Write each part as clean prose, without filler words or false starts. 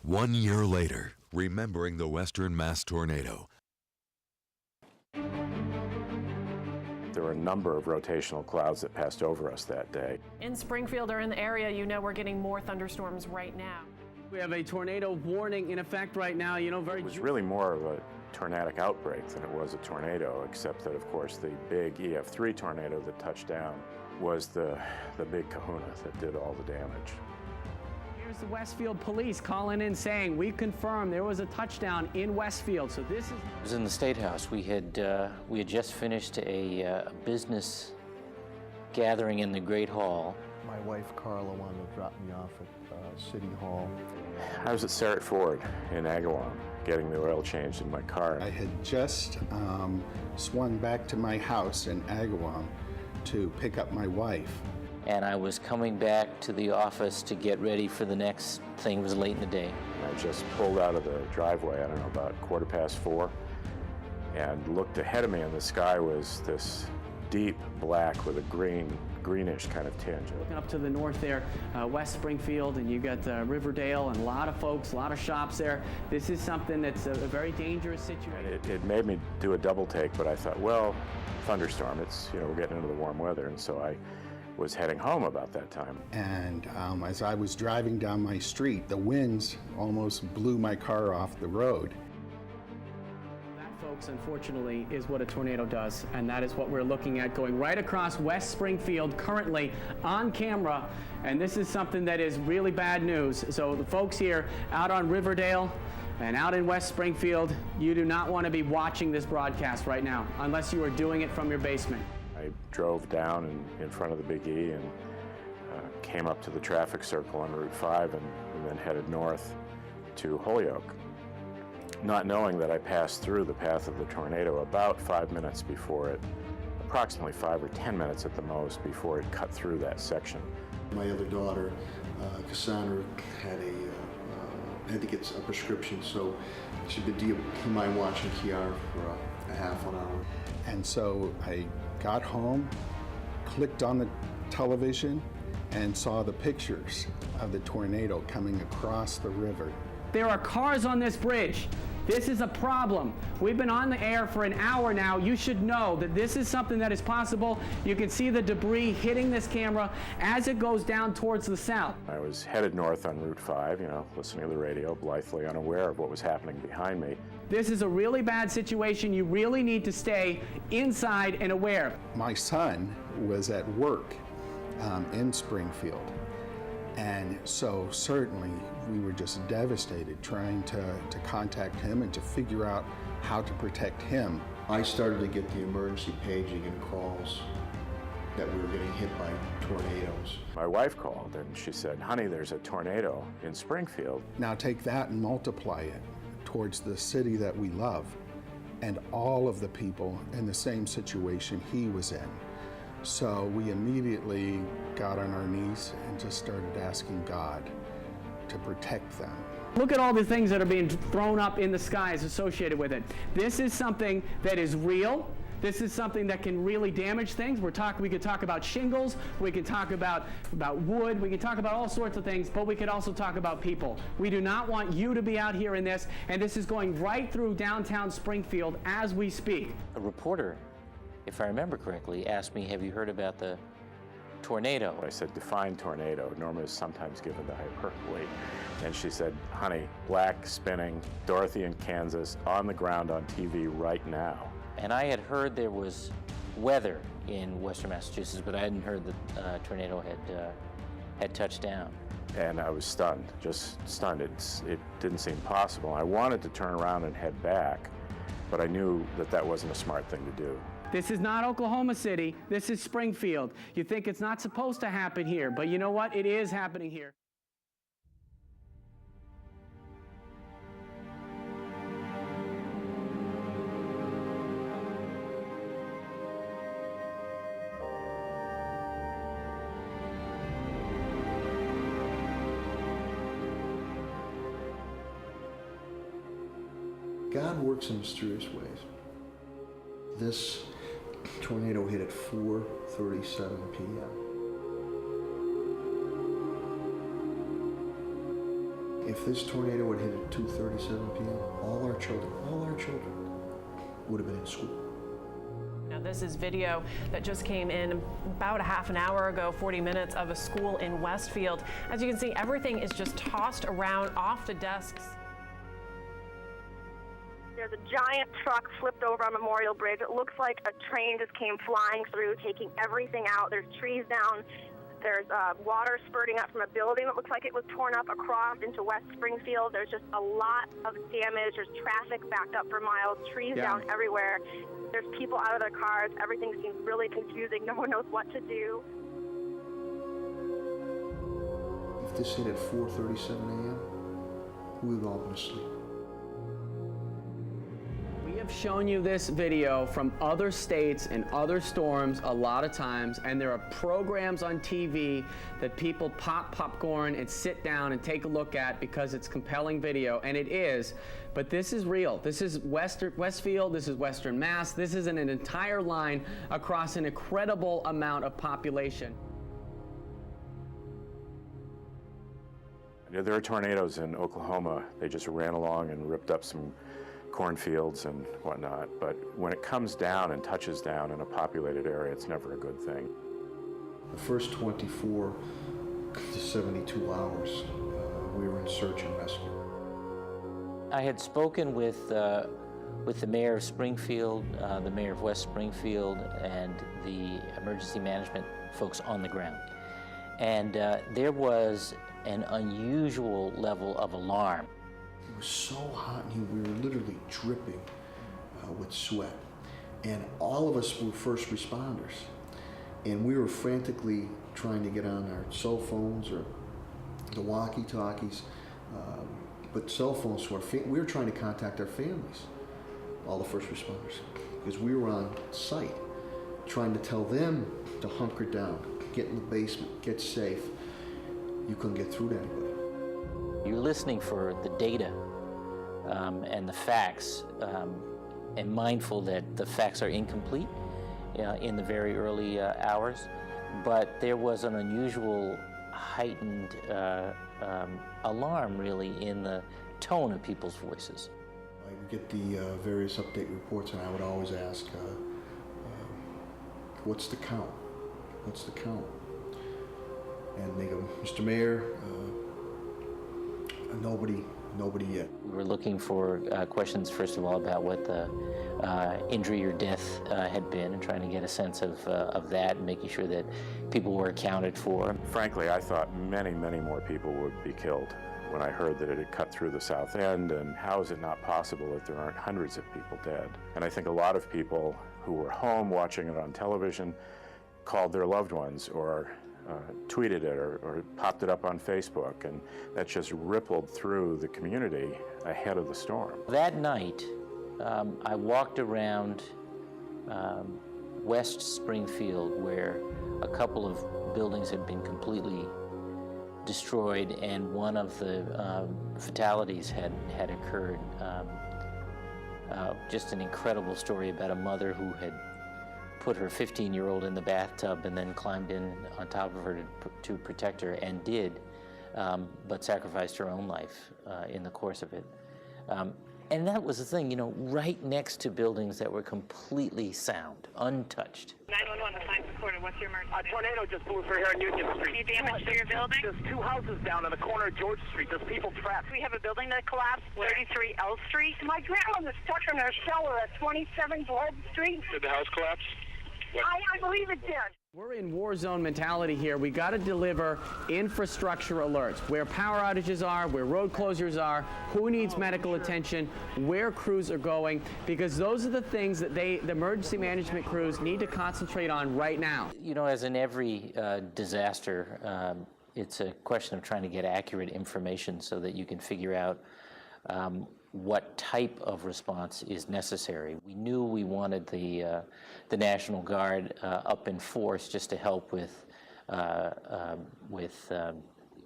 1 year later, remembering the Western Mass tornado. There were a number of rotational clouds that passed over us that day. In Springfield or in the area, you know we're getting more thunderstorms right now. We have a tornado warning in effect right now. You know, It was really more of a tornadic outbreak than it was a tornado, except that, of course, the big EF3 tornado that touched down was the big kahuna that did all the damage. Here's the Westfield police calling in saying, we confirm there was a touchdown in Westfield. So this is... It was in the State House. We had just finished a business gathering in the Great Hall. My wife Carla wanted to drop me off at City Hall. I was at Sarrett Ford in Agawam getting the oil changed in my car. I had just swung back to my house in Agawam to pick up my wife. And I was coming back to the office to get ready for the next thing. It was late in the day. I just pulled out of the driveway, I don't know, about 4:15, and looked ahead of me, and the sky was this deep black with a greenish kind of tinge. Looking up to the north there, West Springfield, and you got Riverdale, and a lot of folks, a lot of shops there. This is something that's a very dangerous situation. It made me do a double take, but I thought, well, thunderstorm, it's, you know, we're getting into the warm weather, and so I was heading home about that time. And as I was driving down my street, the winds almost blew my car off the road. That, folks, unfortunately, is what a tornado does, and that is what we're looking at going right across West Springfield currently on camera, and this is something that is really bad news. So the folks here out on Riverdale and out in West Springfield, you do not want to be watching this broadcast right now unless you are doing it from your basement. I drove down in front of the Big E and came up to the traffic circle on Route 5 and then headed north to Holyoke, not knowing that I passed through the path of the tornado about 5 minutes before it, approximately 5 or 10 minutes at the most, before it cut through that section. My other daughter, Cassandra, had to get a prescription, so she did do you mind watching Kiara for a half an hour. And so I got home, clicked on the television, and saw the pictures of the tornado coming across the river. There are cars on this bridge. This is a problem. We've been on the air for an hour now. You should know that this is something that is possible. You can see the debris hitting this camera as it goes down towards the south. I was headed north on Route 5, you know, listening to the radio, blithely unaware of what was happening behind me. This is a really bad situation. You really need to stay inside and aware. My son was at work in Springfield, and so certainly we were just devastated trying to contact him and to figure out how to protect him. I started to get the emergency paging and calls that we were getting hit by tornadoes. My wife called and she said, honey, there's a tornado in Springfield. Now take that and multiply it towards the city that we love and all of the people in the same situation he was in. So we immediately got on our knees and just started asking God to protect them. Look at all the things that are being thrown up in the skies associated with it. This is something that is real. This is something that can really damage things. We could talk about shingles, we can talk about wood, we can talk about all sorts of things, but we could also talk about people. We do not want you to be out here in this, and this is going right through downtown Springfield as we speak. A reporter, if I remember correctly, asked me, have you heard about the tornado? I said, define tornado. Norma is sometimes given the hyperbole. And she said, honey, black spinning, Dorothy in Kansas, on the ground on TV right now. And I had heard there was weather in western Massachusetts, but I hadn't heard that tornado had touched down. And I was stunned, just stunned. It didn't seem possible. I wanted to turn around and head back, but I knew that that wasn't a smart thing to do. This is not Oklahoma City, this is Springfield. You think it's not supposed to happen here, but you know what? It is happening here. God works in mysterious ways. This tornado hit at 4:37 p.m. If this tornado had hit at 2:37 p.m., all our children would have been in school. Now, this is video that just came in about a half an hour ago, 40 minutes, of a school in Westfield. As you can see, everything is just tossed around off the desks. There's a giant truck flipped over on Memorial Bridge. It looks like a train just came flying through, taking everything out. There's trees down. There's water spurting up from a building that looks like it was torn up across into West Springfield. There's just a lot of damage. There's traffic backed up for miles, trees down everywhere. There's people out of their cars. Everything seems really confusing. No one knows what to do. If this hit at 4:37 a.m., we would all been asleep. We have shown you this video from other states and other storms a lot of times, and there are programs on TV that people pop popcorn and sit down and take a look at because it's compelling video, and it is, but this is real. This is Westfield, this is Western Mass, this is an entire line across an incredible amount of population. There are tornadoes in Oklahoma. They just ran along and ripped up some cornfields and whatnot, but when it comes down and touches down in a populated area, it's never a good thing. The first 24 to 72 hours, we were in search and rescue. I had spoken with the mayor of Springfield, the mayor of West Springfield, and the emergency management folks on the ground. And there was an unusual level of alarm. It was so hot in here, we were literally dripping with sweat. And all of us were first responders. And we were frantically trying to get on our cell phones or the walkie-talkies, but cell phones to our we were trying to contact our families, all the first responders, because we were on site, trying to tell them to hunker down, get in the basement, get safe. You couldn't get through to anybody. You're listening for the data and the facts, and mindful that the facts are incomplete in the very early hours, but there was an unusual heightened alarm really in the tone of people's voices. I would get the various update reports, and I would always ask, what's the count? What's the count? And they go, Mr. Mayor, nobody yet. We were looking for questions, first of all, about what the injury or death had been, and trying to get a sense of that, and making sure that people were accounted for. Frankly, I thought many, many more people would be killed when I heard that it had cut through the south end, and how is it not possible that there aren't hundreds of people dead? And I think a lot of people who were home watching it on television called their loved ones or tweeted it or popped it up on Facebook, and that just rippled through the community ahead of the storm. That night, I walked around West Springfield, where a couple of buildings had been completely destroyed, and one of the fatalities had occurred. Just an incredible story about a mother who had put her 15-year-old in the bathtub and then climbed in on top of her to protect her, and did, but sacrificed her own life in the course of it. And that was the thing, you know, right next to buildings that were completely sound, untouched. 911, the sign recorded. What's your emergency? A tornado just blew through here on Union Street. Any damage to your building? There's 2 houses down on the corner of George Street. There's people trapped. We have a building that collapsed, 33 L Street. My grandma was stuck in her cellar at 27 Globe Street. Did the house collapse? I believe it did. We're in war zone mentality here. We got to deliver infrastructure alerts, where power outages are, where road closures are, who needs medical attention, where crews are going, because those are the things that the emergency management crews need to concentrate on right now. You know, as in every disaster, it's a question of trying to get accurate information so that you can figure out what type of response is necessary. We knew we wanted the National Guard up in force just to help with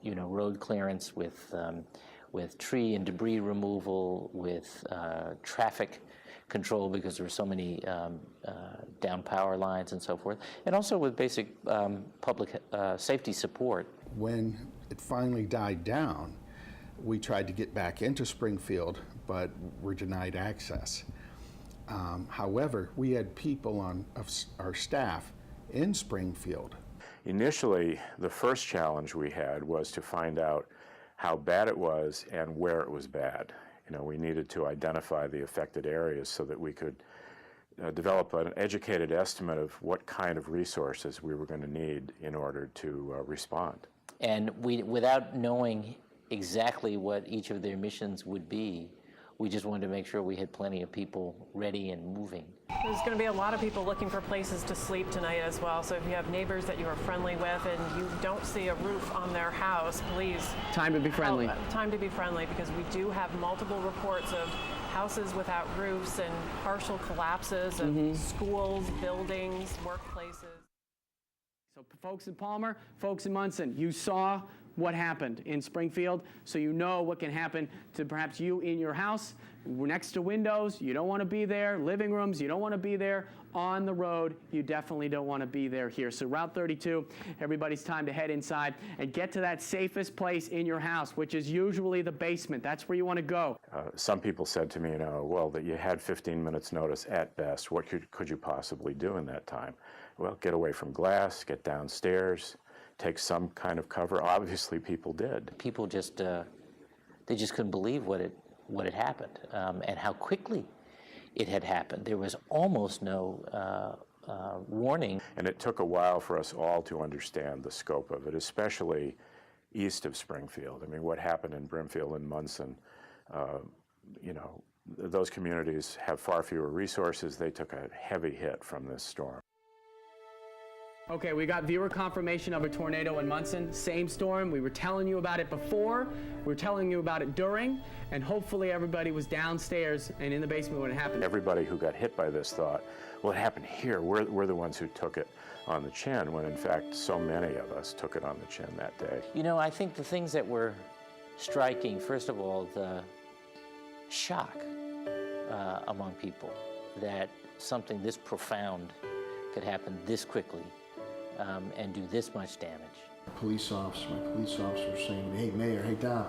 you know, road clearance, with tree and debris removal, with traffic control, because there were so many down power lines and so forth, and also with basic public safety support. When it finally died down, We tried to get back into Springfield, but were denied access. However, we had people of our staff in Springfield. Initially, the first challenge we had was to find out how bad it was and where it was bad. You know, we needed to identify the affected areas so that we could develop an educated estimate of what kind of resources we were going to need in order to respond. And without knowing exactly what each of their missions would be, we just wanted to make sure we had plenty of people ready and moving. There's going to be a lot of people looking for places to sleep tonight as well. So if you have neighbors that you are friendly with and you don't see a roof on their house, please. Time to be friendly. Time to be friendly, because we do have multiple reports of houses without roofs and partial collapses of schools, buildings, workplaces. So folks in Palmer, folks in Munson, you saw what happened in Springfield, so you know what can happen to perhaps you in your house, next to windows. You don't want to be there. Living rooms, you don't want to be there. On the road, you definitely don't want to be there here. So Route 32, everybody's time to head inside and get to that safest place in your house, which is usually the basement. That's where you want to go. Some people said to me, you know, well, that you had 15 minutes notice at best. What could you possibly do in that time? Well, get away from glass, get downstairs, take some kind of cover. Obviously, people did. People just, they just couldn't believe what had happened and how quickly it had happened. There was almost no warning. And it took a while for us all to understand the scope of it, especially east of Springfield. I mean, what happened in Brimfield and Munson, you know, those communities have far fewer resources. They took a heavy hit from this storm. Okay, we got viewer confirmation of a tornado in Munson. Same storm. We were telling you about it before. We were telling you about it during. And hopefully everybody was downstairs and in the basement when it happened. Everybody who got hit by this thought, well, it happened here. We're the ones who took it on the chin, when in fact so many of us took it on the chin that day. You know, I think the things that were striking, first of all, the shock among people that something this profound could happen this quickly. And do this much damage. My police officer was saying, hey, Mayor, hey, Don,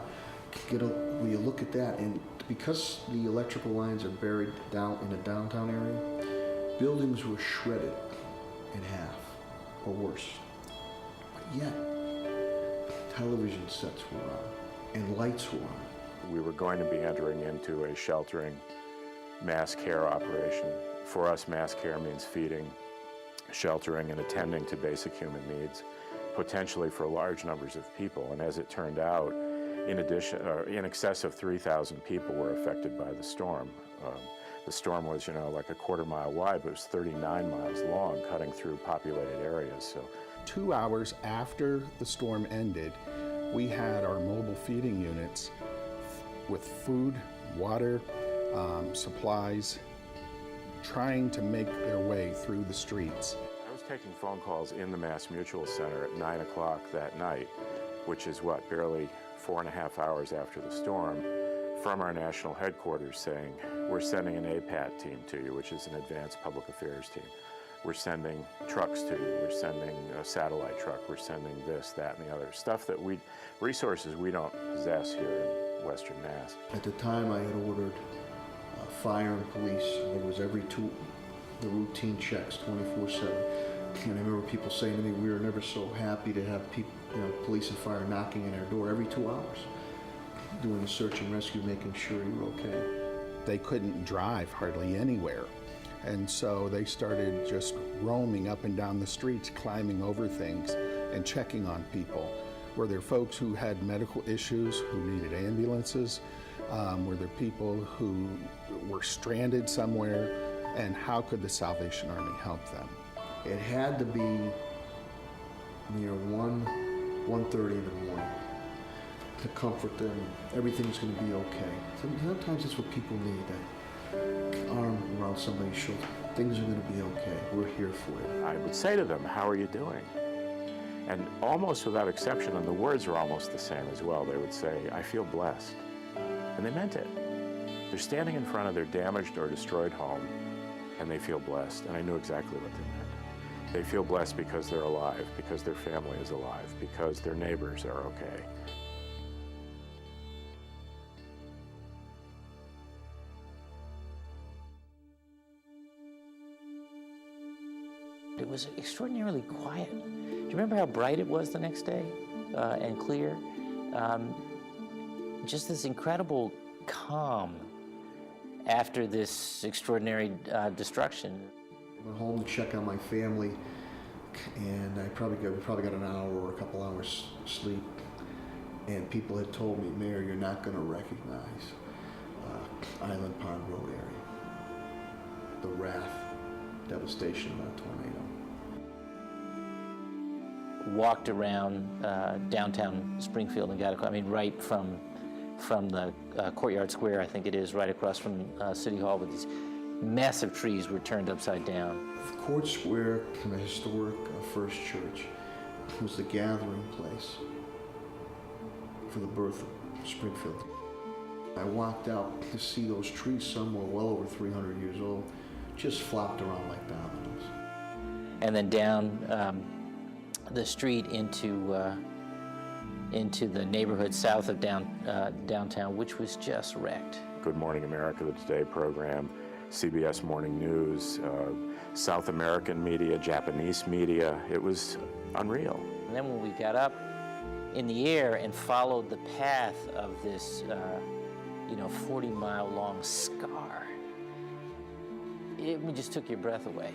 will you look at that? And because the electrical lines are buried down in the downtown area, buildings were shredded in half or worse. But yet, television sets were on and lights were on. We were going to be entering into a sheltering mass care operation. For us, mass care means feeding, sheltering, and attending to basic human needs, potentially for large numbers of people. And as it turned out, in excess of 3,000 people were affected by the storm. The storm was, you know, like a quarter-mile wide, but it was 39 miles long, cutting through populated areas. So, 2 hours after the storm ended, we had our mobile feeding units with food, water, supplies, trying to make their way through the streets. I was taking phone calls in the Mass Mutual Center at 9 o'clock that night, which is what, barely 4.5 hours after the storm, from our national headquarters saying, we're sending an APAT team to you, which is an advanced public affairs team. We're sending trucks to you. We're sending a satellite truck. We're sending this, that, and the other stuff that resources we don't possess here in Western Mass. At the time, I had ordered fire and police. There was the routine checks 24/7. And I remember people saying to me, we were never so happy to have people, you know, police and fire knocking on our door every 2 hours, doing a search and rescue, making sure you were okay. They couldn't drive hardly anywhere. And so they started just roaming up and down the streets, climbing over things and checking on people. Were there folks who had medical issues, who needed ambulances? Were there people who were stranded somewhere? And how could the Salvation Army help them? It had to be near 1:30 in the morning to comfort them. Everything's going to be okay. Sometimes that's what people need, that arm around somebody's shoulder. Things are going to be okay. We're here for you. I would say to them, how are you doing? And almost without exception, and the words are almost the same as well, they would say, I feel blessed. And they meant it. They're standing in front of their damaged or destroyed home, and they feel blessed. And I knew exactly what they meant. They feel blessed because they're alive, because their family is alive, because their neighbors are okay. it was extraordinarily quiet. Do you remember how bright it was the next day and clear? Just this incredible calm after this extraordinary destruction. I went home to check on my family, and we probably got an hour or a couple hours sleep. And people had told me, Mayor, you're not going to recognize Island Pond Road area. The wrath, devastation of that tornado. Walked around downtown Springfield and got, right from the Courtyard Square, I think it is, right across from City Hall, with these massive trees were turned upside down. Court Square, in the historic First Church, was the gathering place for the birth of Springfield. I walked out to see those trees, some were well over 300 years old, just flopped around like dominoes. And then down the street into the neighborhood south of downtown, which was just wrecked. Good Morning America, the Today program, CBS Morning News, South American media, Japanese media. It was unreal. And then when we got up in the air and followed the path of this 40-mile-long scar, it just took your breath away.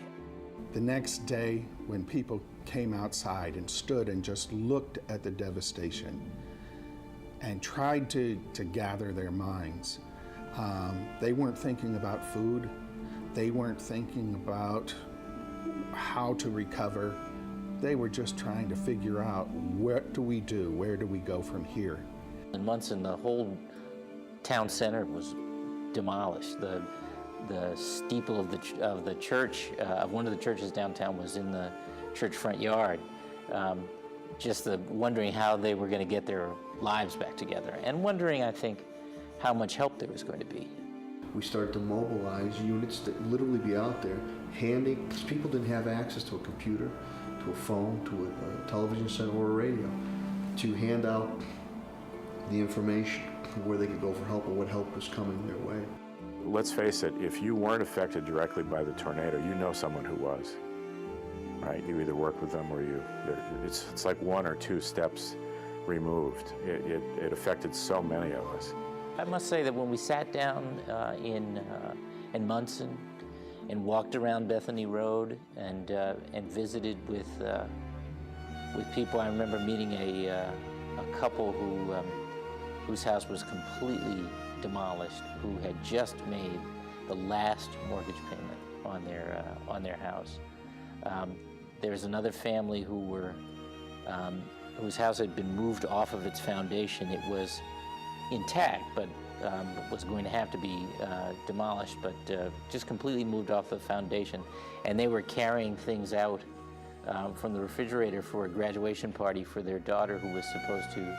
The next day, when people came outside and stood and just looked at the devastation and tried to gather their minds, they weren't thinking about food. They weren't thinking about how to recover. They were just trying to figure out, what do we do? Where do we go from here? In Munson, the whole town center was demolished. The steeple of the church, of one of the churches downtown, was in the church front yard. Just wondering how they were going to get their lives back together, and wondering, I think, how much help there was going to be. We started to mobilize units that literally be out there handing, because people didn't have access to a computer, to a phone, to a television set or a radio, to hand out the information where they could go for help or what help was coming their way. Let's face it, if you weren't affected directly by the tornado, you know someone who was, right? You either work with them or it's like one or two steps removed. It affected so many of us. I must say that when we sat down in Munson and walked around Bethany Road and visited with people, I remember meeting a couple whose house was completely demolished, who had just made the last mortgage payment on their house. There's another family whose house had been moved off of its foundation. It was intact, but was going to have to be demolished, but just completely moved off the foundation. And they were carrying things out from the refrigerator for a graduation party for their daughter, who was supposed to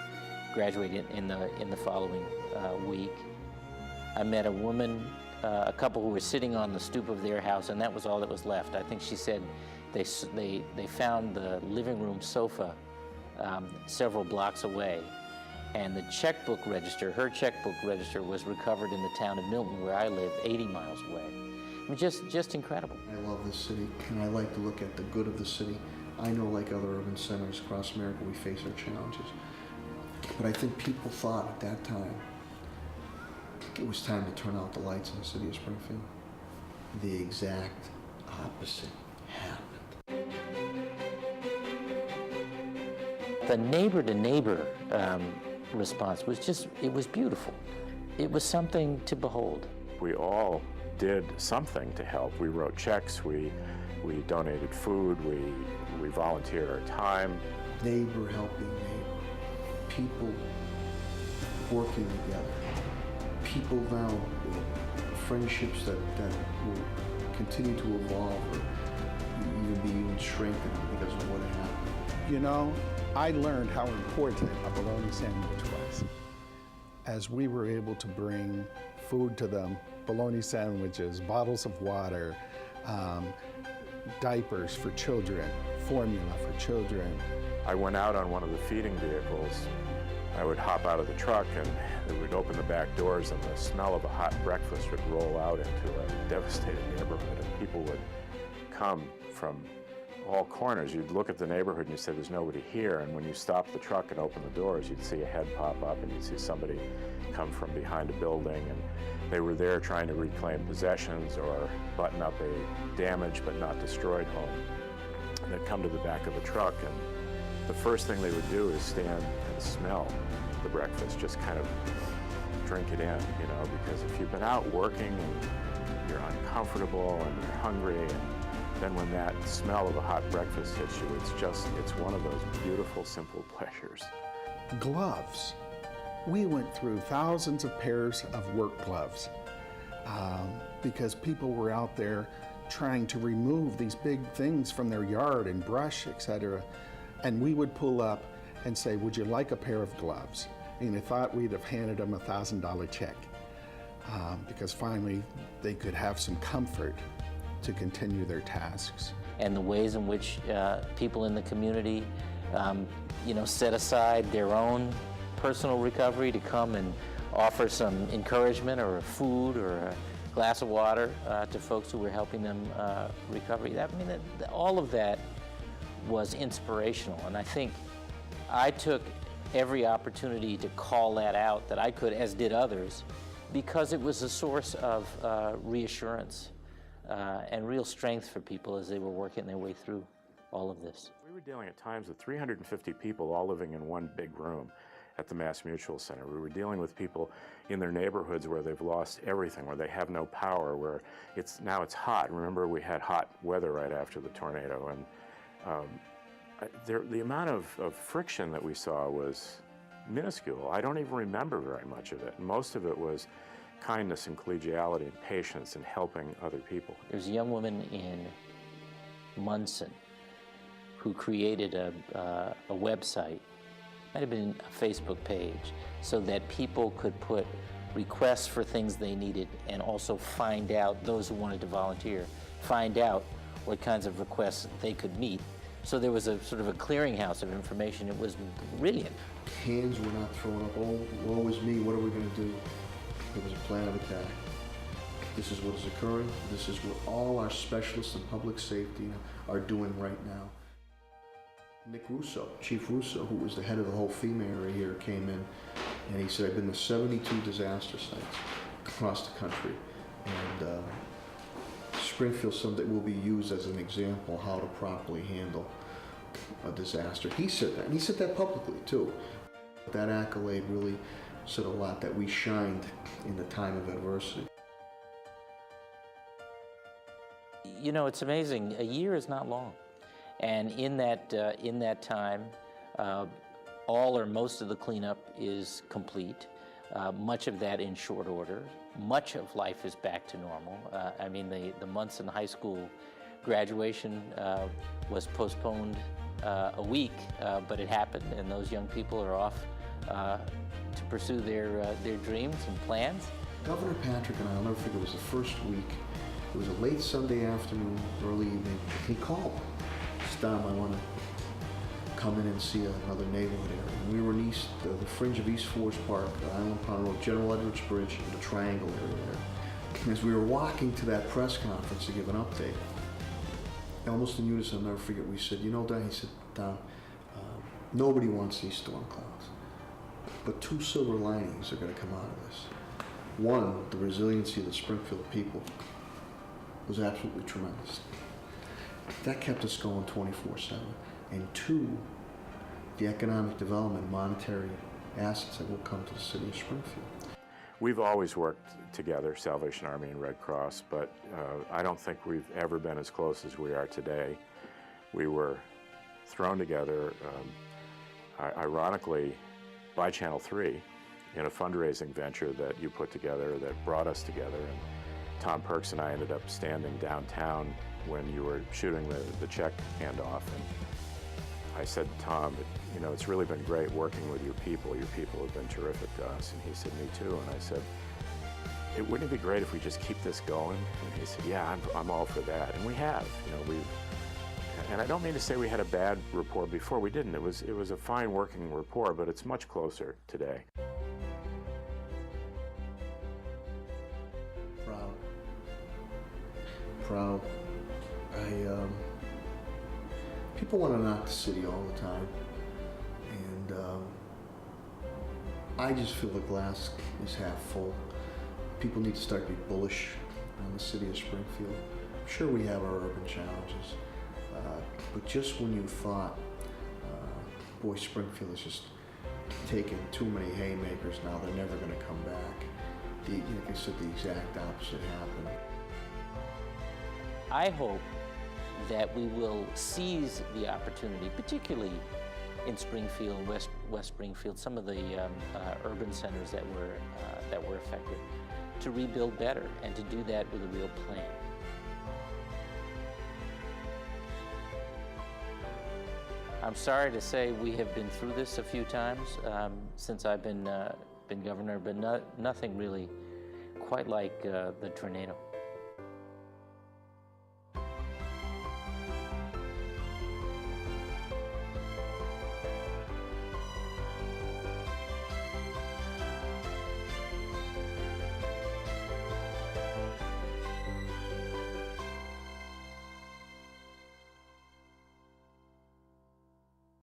graduate in the following week. I met a a couple who were sitting on the stoop of their house, and that was all that was left. I think she said they found the living room sofa several blocks away, and the checkbook register, her checkbook register, was recovered in the town of Milton, where I live, 80 miles away. I mean, just incredible. I love this city, and I like to look at the good of the city. I know, like other urban centers across America, we face our challenges. But I think people thought at that time it was time to turn out the lights in the city of Springfield. The exact opposite happened. The neighbor-to-neighbor response was it was beautiful. It was something to behold. We all did something to help. We wrote checks, we donated food, we volunteered our time. Neighbor helping neighbor. People working together. People now, friendships that will continue to evolve or even strengthened because of what happened. You know, I learned how important a bologna sandwich was. As we were able to bring food to them, bologna sandwiches, bottles of water, diapers for children, formula for children. I went out on one of the feeding vehicles. I would hop out of the truck and it would open the back doors and the smell of a hot breakfast would roll out into a devastated neighborhood, and people would come from all corners. You'd look at the neighborhood and you said, there's nobody here, and when you stopped the truck and opened the doors, you'd see a head pop up and you'd see somebody come from behind a building, and they were there trying to reclaim possessions or button up a damaged but not destroyed home. And they'd come to the back of the truck, and the first thing they would do is stand and smell the breakfast, just kind of drink it in, you know, because if you've been out working and you're uncomfortable and you're hungry, and then when that smell of a hot breakfast hits you, it's one of those beautiful, simple pleasures. Gloves. We went through thousands of pairs of work gloves because people were out there trying to remove these big things from their yard and brush, etc. And we would pull up and say, would you like a pair of gloves? And they thought we'd have handed them a $1,000 check because finally they could have some comfort to continue their tasks. And the ways in which people in the community, set aside their own personal recovery to come and offer some encouragement or food or a glass of water to folks who were helping them recover. All of that was inspirational, and I think I took every opportunity to call that out that I could, as did others, because it was a source of reassurance and real strength for people as they were working their way through all of this. We were dealing at times with 350 people all living in one big room at the Mass Mutual Center. We were dealing with people in their neighborhoods where they've lost everything, where they have no power, where now it's hot. Remember, we had hot weather right after the tornado, and the amount of friction that we saw was minuscule. I don't even remember very much of it. Most of it was kindness and collegiality and patience and helping other people. There's a young woman in Munson who created a website, might have been a Facebook page, so that people could put requests for things they needed and also find out, those who wanted to volunteer, find out what kinds of requests they could meet. So there was a sort of a clearinghouse of information. It was brilliant. Hands were not thrown up, oh, woe is me, what are we going to do? There was a plan of attack. This is what is occurring. This is what all our specialists in public safety are doing right now. Nick Russo, Chief Russo, who was the head of the whole FEMA area here, came in and he said, I've been to 72 disaster sites across the country, and Springfield someday will be used as an example how to properly handle a disaster. He said that, and he said that publicly too. That accolade really said a lot, that we shined in the time of adversity. You know, it's amazing. A year is not long. And in that time, all or most of the cleanup is complete. Much of that in short order. Much of life is back to normal. The Munson High School graduation was postponed a week, but it happened, and those young people are off to pursue their dreams and plans. Governor Patrick and I'll never forget, it was the first week. It was a late Sunday afternoon, early evening. He called. Dom, I want to come in and see another neighborhood area. And we were in the fringe of East Forest Park, Island Pond Road, General Edwards Bridge, and the Triangle area there. And as we were walking to that press conference to give an update, almost in unison, I'll never forget, we said, Don, he said, Don, nobody wants these storm clouds, but two silver linings are going to come out of this. One, the resiliency of the Springfield people was absolutely tremendous. That kept us going 24/7. And two, the economic development, monetary assets that will come to the city of Springfield. We've always worked together, Salvation Army and Red Cross, but I don't think we've ever been as close as we are today. We were thrown together, ironically, by Channel 3 in a fundraising venture that you put together that brought us together. And Tom Perks and I ended up standing downtown when you were shooting the check handoff, and I said to Tom, it's really been great working with your people. Your people have been terrific to us. And he said, me too. And I said, wouldn't it be great if we just keep this going? And he said, yeah, I'm all for that. And we have. And I don't mean to say we had a bad rapport before. We didn't. It was a fine working rapport, but it's much closer today. Proud. people want to knock the city all the time, and I just feel the glass is half full. People need to start to be bullish on the city of Springfield. I'm sure we have our urban challenges, but just when you thought, boy, Springfield has just taken too many haymakers now, they're never going to come back. Like I said, the exact opposite happened. I hope that we will seize the opportunity, particularly in Springfield, West Springfield, some of the urban centers that were affected, to rebuild better and to do that with a real plan. I'm sorry to say we have been through this a few times since I've been governor, but nothing really quite like the tornado.